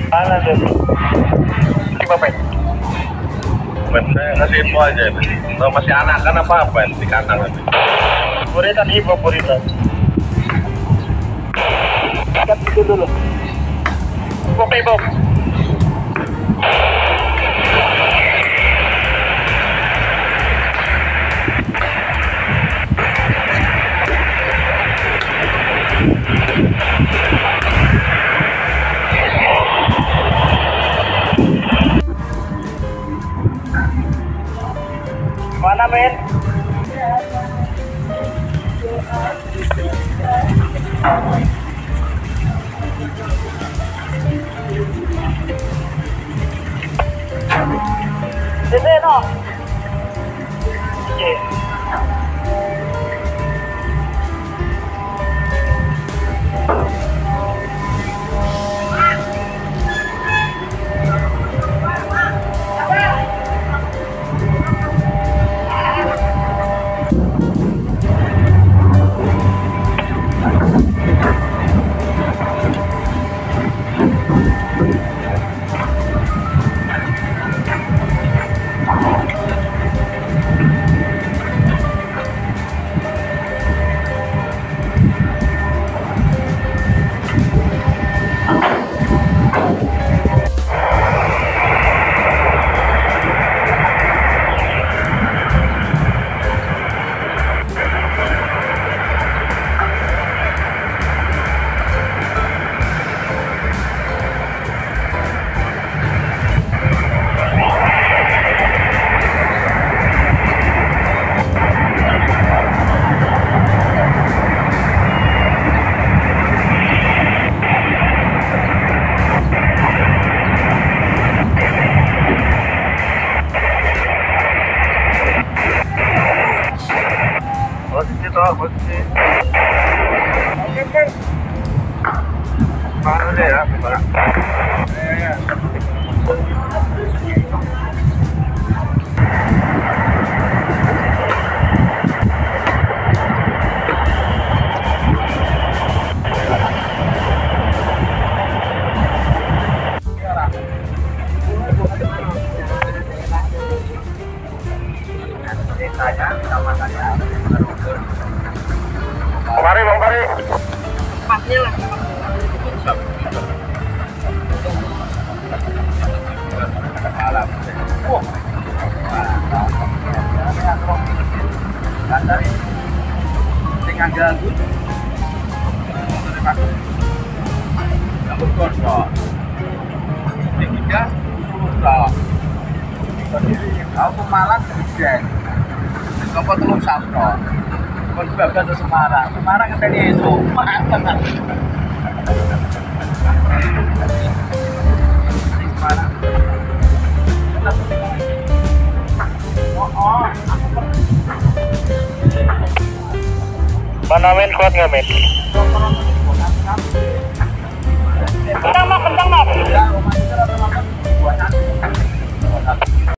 Mana tuh? Lima pen. Bener ngasih info aja ini. Kalau masih anak kan apa di kandang nanti. Puritan ibu puritan. Ikat itu dulu. Oke Bob. Mana men? Sini no. Oke. Posisi. Mana deh ya, Pak? Ya. Mari Bang Pari. Pasnya lah. Dari tinggal ganggu. Ganggu kosong. Tiga, sudah. Aku malah hujan. Kau telur sabto. Kau juga ke Semarang. Semarang ketemu esok. Semarang. Mana men kuat nggak men? Kentang mak.